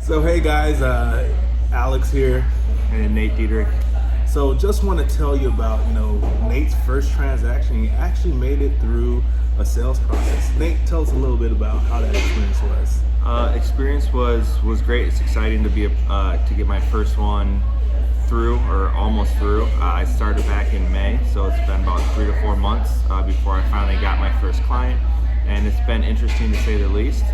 So hey guys, Alex here. And Nate Dietrich. So just want to tell you about Nate's first transaction. He actually made it through a sales process. Nate, tell us a little bit about how that experience was. Experience was great. It's exciting to be to get my first one through, or almost through. I started back in May, so it's been about 3 to 4 months before I finally got my first client, and it's been interesting to say the least.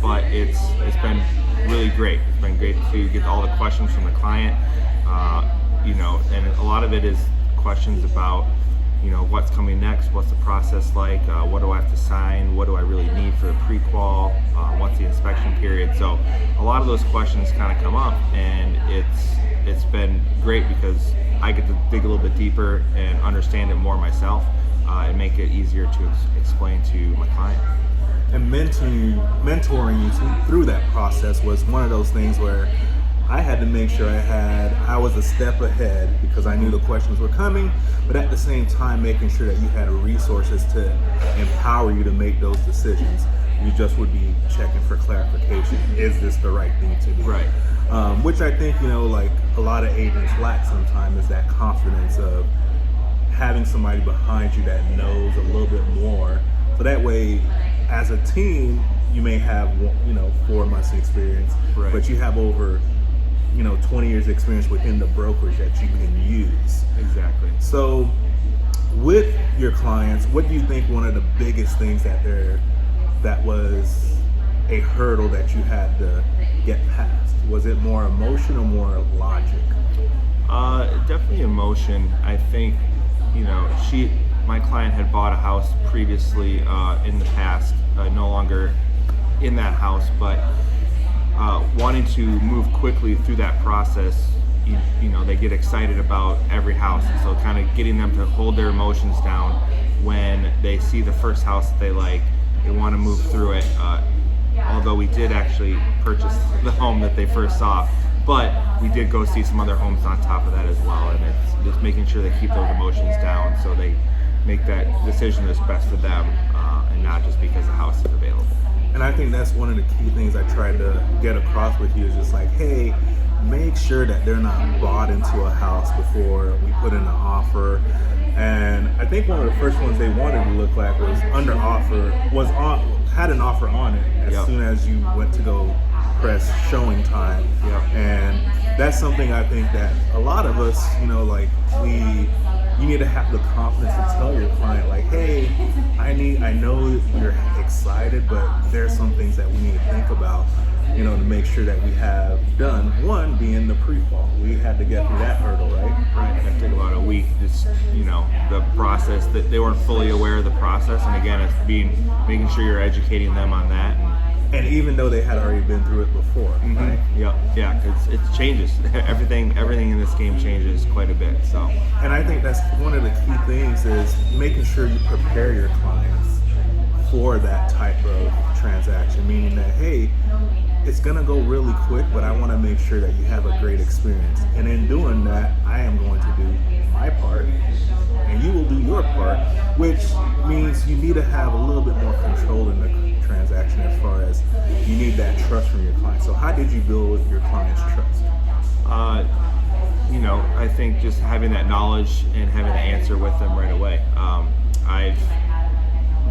But it's been really great. It's been great to get all the questions from the client. And a lot of it is questions about what's coming next, what's the process like, what do I have to sign, what do I really need for the pre-qual, what's the inspection period. So a lot of those questions kind of come up, and it's been great because I get to dig a little bit deeper and understand it more myself, and make it easier to explain to my client. And mentoring you through that process was one of those things where I had to make sure I was a step ahead because I knew the questions were coming, but at the same time making sure that you had resources to empower you to make those decisions. You just would be checking for clarification. Is this the right thing to do? Right. Which I think, like a lot of agents lack sometimes, is that confidence of having somebody behind you that knows a little bit more. So that way, as a team, you may have 4 months experience, right, but you have over 20 years experience within the brokerage that you can use. Exactly. So with your clients, what do you think one of the biggest things that was a hurdle that you had to get past? Was it more emotion or more logic? Definitely emotion. I think my client had bought a house previously in the past, no longer in that house, but wanting to move quickly through that process. They get excited about every house, and so kind of getting them to hold their emotions down when they see the first house that they like, they want to move through it. Although we did actually purchase the home that they first saw, but we did go see some other homes on top of that as well, and it's just making sure they keep those emotions down so they make that decision that's best for them, and not just because the house is available. And I think that's one of the key things I tried to get across with you, is just like, hey, make sure that they're not bought into a house before we put in an offer. And I think one of the first ones they wanted to look like was under offer, had an offer on it as Yep. soon as you went to go press showing time. Yep. And that's something I think that a lot of us, you need to have the confidence to tell your client, like, hey, I know you're excited, but there's some things that we need to think about, to make sure that we have done. One being the pre-qual. We had to get through that hurdle, right? Right. It took about a week. Just the process, that they weren't fully aware of the process, and again, it's making sure you're educating them on that. And even though they had already been through it before, right? Yeah, it changes. Everything in this game changes quite a bit. So, and I think that's one of the key things, is making sure you prepare your clients for that type of transaction, meaning that, hey, it's gonna go really quick, but I want to make sure that you have a great experience. And in doing that, I am going to do my part, and you will do your part, which means you need to have a little bit more control in the transaction, as far as you need that trust from your client. So how did you build your client's trust? I think just having that knowledge and having the answer with them right away. I've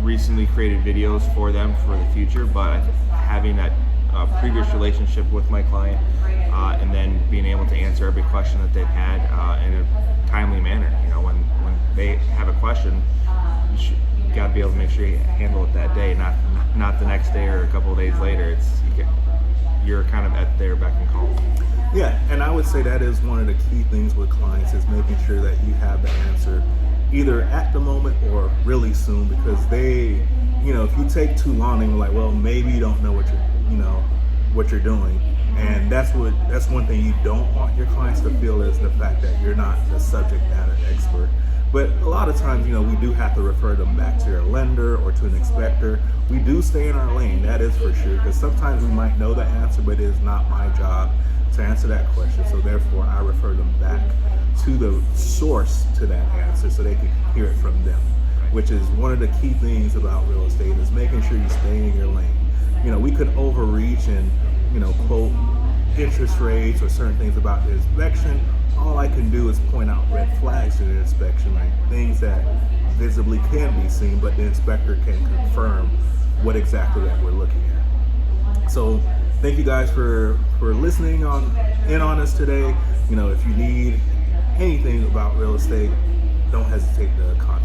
recently created videos for them for the future, but having that previous relationship with my client, and then being able to answer every question that they've had in a timely manner. When they have a question, you got to be able to make sure you handle it that day, not the next day or a couple of days later. You're kind of at their beck and call. Yeah, and I would say that is one of the key things with clients, is making sure that you have the answer either at the moment or really soon, because they, if you take too long, they're like, well, maybe you don't know what you're doing. And that's one thing you don't want your clients to feel, is the fact that you're not the subject matter expert. But a lot of times, we do have to refer them back to their lender or to an inspector. We do stay in our lane, that is for sure, because sometimes we might know the answer, but it is not my job to answer that question. So therefore, I refer them back to the source to that answer so they can hear it from them, which is one of the key things about real estate, is making sure you stay in your lane. We could overreach and quote interest rates or certain things about the inspection, all I can do is point out red flags in the inspection, like things that visibly can be seen, but the inspector can confirm what exactly that we're looking at. So thank you guys for listening in on us today. You know, if you need anything about real estate, don't hesitate to contact